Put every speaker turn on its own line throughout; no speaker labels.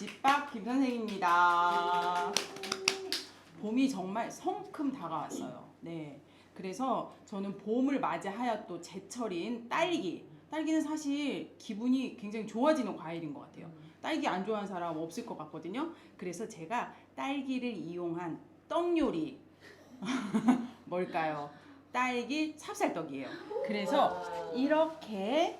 집밥 김 선생입니다. 봄이 정말 성큼 다가왔어요. 네. 그래서 저는 봄을 맞이하여 또 제철인 딸기. 딸기는 사실 기분이 굉장히 좋아지는 과일인 것 같아요. 딸기 안 좋아하는 사람 없을 것 같거든요. 그래서 제가 딸기를 이용한 떡 요리. 뭘까요? 딸기 찹쌀떡이에요. 그래서 이렇게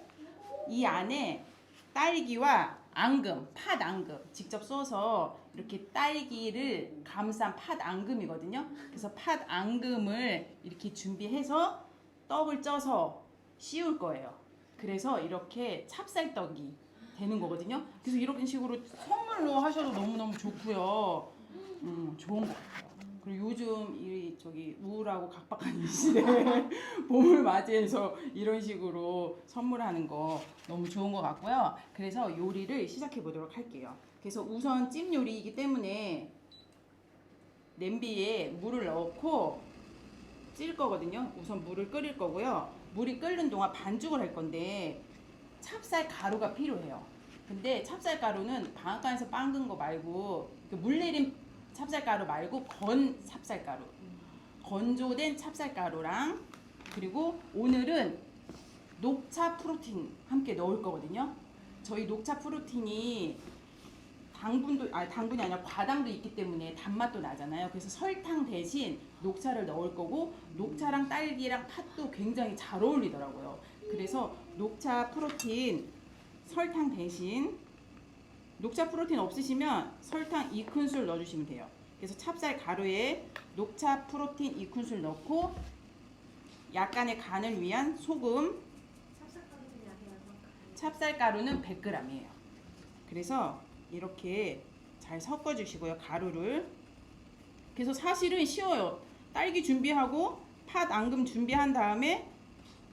이 안에 딸기와 앙금, 팥 앙금 직접 써서 이렇게 딸기를 감싼 팥 앙금이거든요. 그래서 팥 앙금을 이렇게 준비해서 떡을 쪄서 씌울 거예요. 그래서 이렇게 찹쌀떡이 되는 거거든요. 그래서 이런 식으로 선물로 하셔도 너무너무 좋고요. 좋은 것 같아요. 그리고 요즘 이 저기 우울하고 각박한 이 시대에 봄을 맞이해서 이런 식으로 선물하는 거 너무 좋은 것 같고요. 그래서 요리를 시작해 보도록 할게요. 그래서 우선 찜 요리이기 때문에 냄비에 물을 넣고 찔 거거든요. 우선 물을 끓일 거고요. 물이 끓는 동안 반죽을 할 건데 찹쌀 가루가 필요해요. 근데 찹쌀 가루는 방앗간에서 빵근 거 말고 물 내린 찹쌀가루 말고 건 찹쌀가루, 건조된 찹쌀가루랑 그리고 오늘은 녹차 프로틴 함께 넣을 거거든요. 저희 녹차 프로틴이 당분이 아니라 과당도 있기 때문에 단맛도 나잖아요. 그래서 설탕 대신 녹차를 넣을 거고 녹차랑 딸기랑 팥도 굉장히 잘 어울리더라고요. 그래서 녹차 프로틴 설탕 대신 녹차 프로틴 없으시면 설탕 2큰술 넣어주시면 돼요. 그래서 찹쌀 가루에 녹차 프로틴 2큰술 넣고 약간의 간을 위한 소금. 찹쌀가루는 100g이에요. 그래서 이렇게 잘 섞어주시고요. 가루를. 그래서 사실은 쉬워요. 딸기 준비하고 팥 앙금 준비한 다음에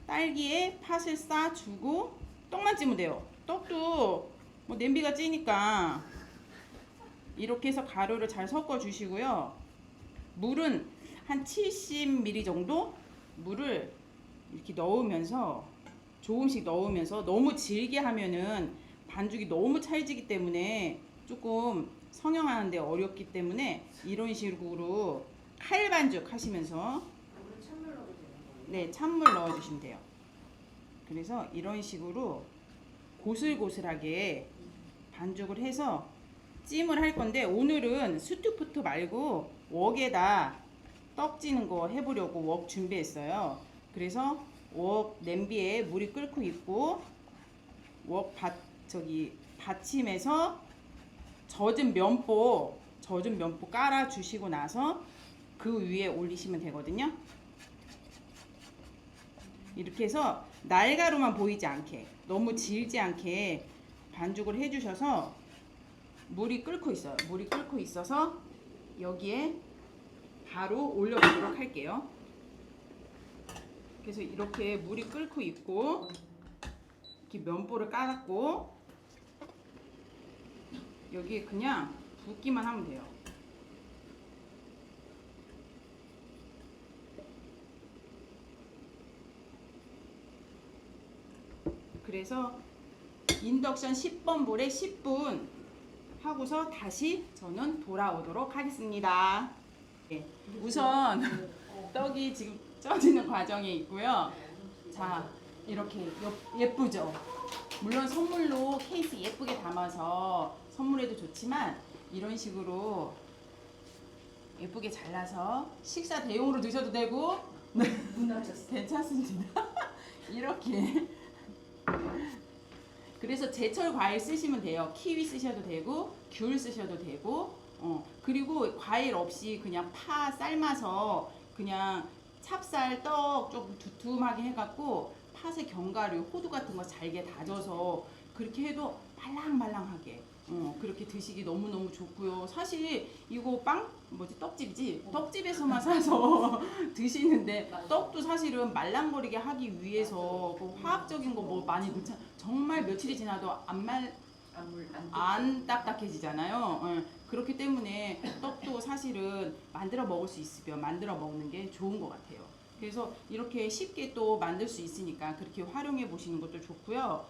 딸기에 팥을 싸주고 떡만 찌면 돼요. 떡도 뭐 냄비가 찌니까 이렇게 해서 가루를 잘 섞어 주시고요. 물은 한 70ml 정도 물을 이렇게 넣으면서 조금씩 넣으면서 너무 질게 하면은 반죽이 너무 찰지기 때문에 조금 성형하는데 어렵기 때문에 이런 식으로 칼반죽 하시면서 네, 찬물 넣어주시면 돼요. 그래서 이런 식으로 고슬고슬하게 반죽을 해서 찜을 할 건데 오늘은 스투프트 말고 웍에다 떡 찌는 거 해보려고 웍 준비했어요. 그래서 웍 냄비에 물이 끓고 있고 웍 받침에서 젖은 면보 깔아 주시고 나서 그 위에 올리시면 되거든요. 이렇게 해서 날가루만 보이지 않게 너무 질지 않게 반죽을 해주셔서 물이 끓고 있어요. 물이 끓고 있어서 여기에 바로 올려보도록 할게요. 그래서 이렇게 물이 끓고 있고 이렇게 면보를 깔았고 여기에 그냥 붓기만 하면 돼요. 그래서 인덕션 10번 불에 10분 하고서 다시 저는 돌아오도록 하겠습니다. 네, 우선 떡이 지금 쪄지는 과정에 있고요. 자, 이렇게 예쁘죠? 물론 선물로 케이스 예쁘게 담아서 선물해도 좋지만 이런 식으로 예쁘게 잘라서 식사 대용으로 드셔도 되고 괜찮습니다. 이렇게 그래서 제철 과일 쓰시면 돼요. 키위 쓰셔도 되고 귤 쓰셔도 되고 그리고 과일 없이 그냥 파 삶아서 그냥 찹쌀 떡 조금 두툼하게 해갖고 팥에 견과류, 호두 같은 거 잘게 다져서 그렇게 해도 말랑말랑하게 그렇게 드시기 너무너무 좋고요. 사실 이거 떡집이지? 떡집에서만 사서 드시는데 떡도 사실은 말랑거리게 하기 위해서 그 화학적인 거 뭐 많이 넣자 정말 며칠이 지나도 안 딱딱해지잖아요. 그렇기 때문에 떡도 사실은 만들어 먹을 수 있으면 만들어 먹는 게 좋은 것 같아요. 그래서 이렇게 쉽게 또 만들 수 있으니까 그렇게 활용해 보시는 것도 좋고요.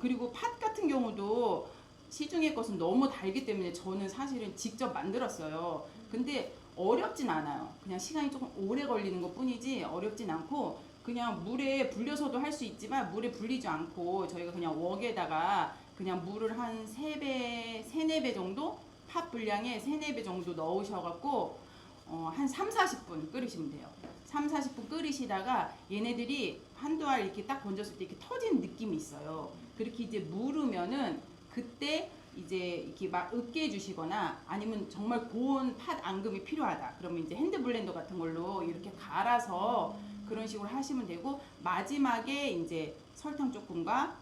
그리고 팥 같은 경우도 시중의 것은 너무 달기 때문에 저는 사실은 직접 만들었어요. 근데 어렵진 않아요. 그냥 시간이 조금 오래 걸리는 것 뿐이지 어렵진 않고 그냥 물에 불려서도 할 수 있지만 물에 불리지 않고 저희가 그냥 웍에다가 그냥 물을 한 3배, 3, 4배 정도 팥 분량에 3, 4배 정도 넣으셔갖고 한 3, 40분 끓이시면 돼요. 3, 40분 끓이시다가 얘네들이 한두 알 이렇게 딱 건졌을 때 이렇게 터지는 느낌이 있어요. 그렇게 이제 무르면은 그때 이제 이렇게 막 으깨 주시거나 아니면 정말 고운 팥 앙금이 필요하다. 그러면 이제 핸드 블렌더 같은 걸로 이렇게 갈아서 그런 식으로 하시면 되고 마지막에 이제 설탕 조금과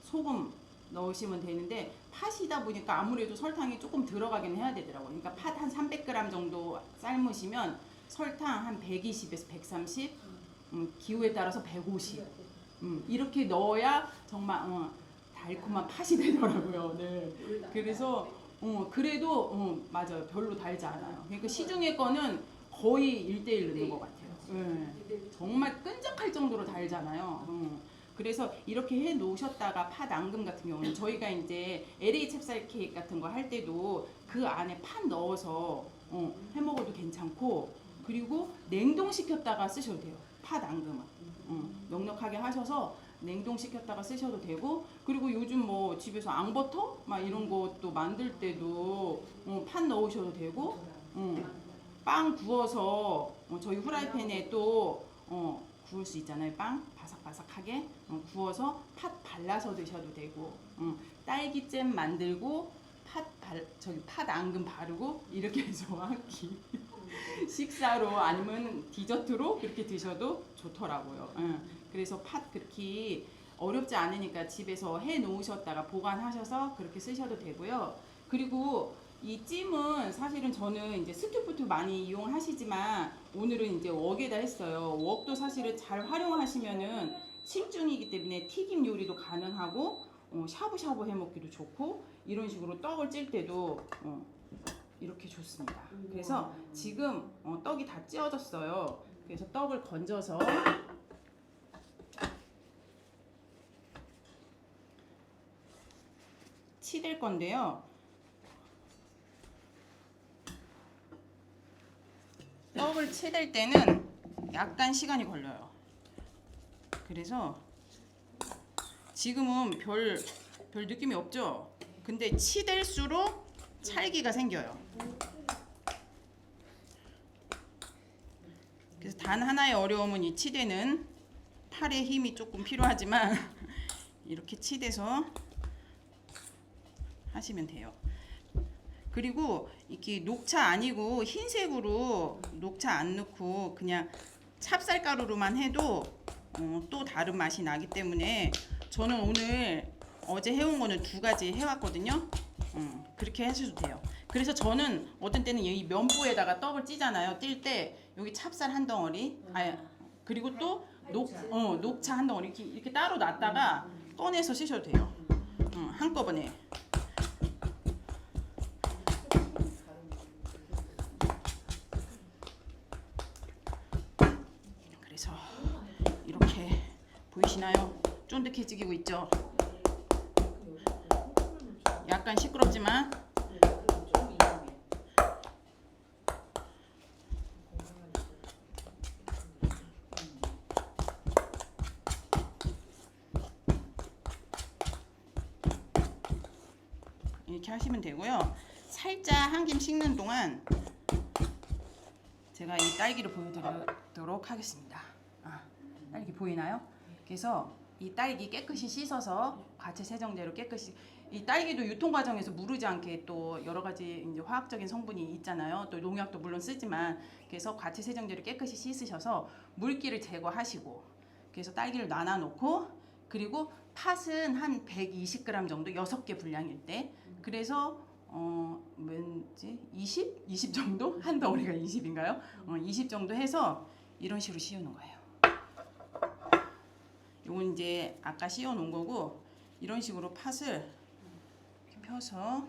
소금 넣으시면 되는데 팥이다 보니까 아무래도 설탕이 조금 들어가긴 해야 되더라고요. 그러니까 팥 한 300g 정도 삶으시면 설탕 한 120에서 130, 기호에 따라서 150 이렇게 넣어야 정말 달콤한 팥이 되더라고요. 네. 그래서 그래도 맞아요. 별로 달지 않아요. 그러니까 시중의 거는 거의 1대1 넣는 것 같아요. 정말 끈적할 정도로 달잖아요. 그래서 이렇게 해 놓으셨다가 팥 앙금 같은 경우는 저희가 이제 LA 찹쌀 케이크 같은 거 할 때도 그 안에 팥 넣어서 해 먹어도 괜찮고 그리고 냉동시켰다가 쓰셔도 돼요. 팥 앙금은 넉넉하게 하셔서 냉동시켰다가 쓰셔도 되고 그리고 요즘 뭐 집에서 앙버터 막 이런 것도 만들 때도 팥 넣으셔도 되고 빵 구워서 저희 후라이팬에 또 구울 수 있잖아요. 빵 바삭바삭하게 구워서 팥 발라서 드셔도 되고 딸기잼 만들고 팥 앙금 바르고 이렇게 해서 한 끼 식사로 아니면 디저트로 그렇게 드셔도 좋더라고요. 그래서 팥 그렇게 어렵지 않으니까 집에서 해 놓으셨다가 보관하셔서 그렇게 쓰셔도 되고요. 그리고 이 찜은 사실은 저는 이제 스튜프도 많이 이용하시지만 오늘은 이제 웍에다 했어요. 웍도 사실은 잘 활용하시면은 7중이기 때문에 튀김 요리도 가능하고 샤브샤브 해 먹기도 좋고 이런 식으로 떡을 찔 때도 이렇게 좋습니다. 그래서 지금 떡이 다 찌어졌어요. 그래서 떡을 건져서 치댈 건데요. 떡을 치댈 때는 약간 시간이 걸려요. 그래서 지금은 별 느낌이 없죠? 근데 치댈수록 찰기가 생겨요. 그래서 단 하나의 어려움은 이 치대는 팔의 힘이 조금 필요하지만 이렇게 치대서 하시면 돼요. 그리고 이렇게 녹차 아니고 흰색으로 녹차 안 넣고 그냥 찹쌀가루로만 해도 또 다른 맛이 나기 때문에 저는 오늘 어제 해온 거는 2가지 해왔거든요. 그렇게 하셔도 돼요. 그래서 저는 어떤 때는 이 면보에다가 떡을 찌잖아요. 띨 때 여기 찹쌀 한 덩어리, 그리고 또 녹차 한 덩어리 이렇게 따로 놨다가 꺼내서 쓰셔도 돼요. 한꺼번에. 그래서 이렇게 보이시나요? 쫀득해지고 있죠? 약간 시끄럽지만 이렇게 하시면 되고요. 살짝 한 김 식는 동안 제가 이 딸기를 보여드리도록 하겠습니다. 딸기 보이나요? 그래서 이 딸기 깨끗이 씻어서 과채 세정제로 깨끗이 이 딸기도 유통 과정에서 무르지 않게 또 여러 가지 이제 화학적인 성분이 있잖아요. 또 농약도 물론 쓰지만 그래서 과채 세정제로 깨끗이 씻으셔서 물기를 제거하시고 그래서 딸기를 나눠 놓고 그리고 팥은 한 120g 정도 6개 분량일 때 그래서 왠지 20 정도 한 덩어리가 20인가요? 20 정도 해서 이런 식으로 씌우는 거예요. 요건 이제 아까 씌워 놓은 거고 이런 식으로 팥을 이렇게 펴서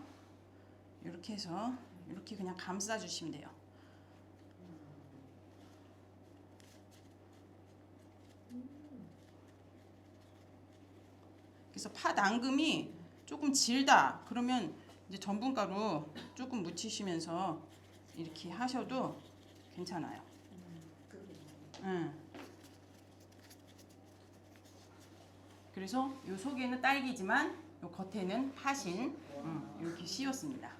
이렇게 해서 이렇게 그냥 감싸 주시면 돼요. 그래서 팥 앙금이 조금 질다 그러면 이제 전분가루 조금 묻히시면서 이렇게 하셔도 괜찮아요. 그래서 요 속에는 딸기지만 요 겉에는 하신 이렇게 씌웠습니다.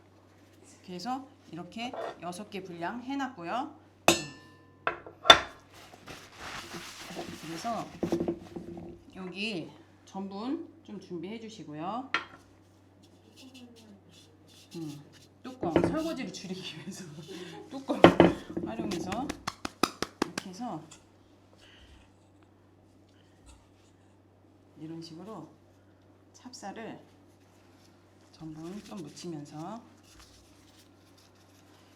그래서 이렇게 6개 분량 해놨고요. 그래서 여기 전분 좀 준비해 주시고요. 뚜껑 설거지를 줄이기 위해서 뚜껑 활용해서 이렇게 해서 이런 식으로 찹쌀을 전분 좀 묻히면서,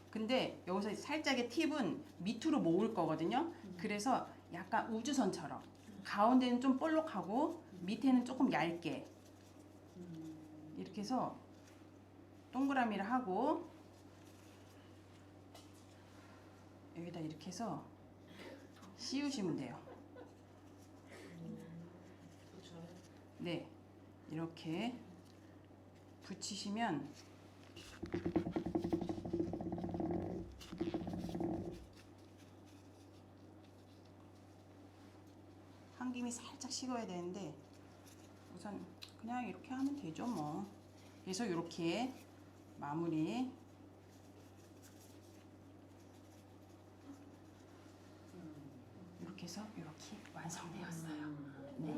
근데 여기서 살짝의 팁은 밑으로 모을 거거든요. 그래서 약간 우주선처럼 가운데는 좀 볼록하고 밑에는 조금 얇게 이렇게 해서 동그라미를 하고 여기다 이렇게 해서 씌우시면 돼요. 네, 이렇게 붙이시면 한 김이 살짝 식어야 되는데 우선 그냥 이렇게 하면 되죠 뭐. 그래서 이렇게 마무리. 이렇게 해서 이렇게 완성되었어요. 네.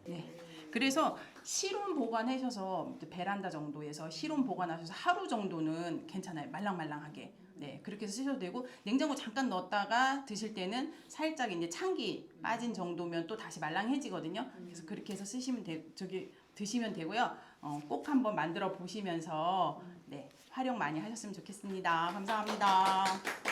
네. 그래서 실온 보관하셔서 베란다 정도에서 실온 보관하셔서 하루 정도는 괜찮아요. 말랑말랑하게. 네, 그렇게 해서 쓰셔도 되고, 냉장고 잠깐 넣었다가 드실 때는 살짝 이제 찬기 빠진 정도면 또 다시 말랑해지거든요. 그래서 그렇게 해서 드시면 되고요. 꼭 한번 만들어 보시면서 네, 활용 많이 하셨으면 좋겠습니다. 감사합니다.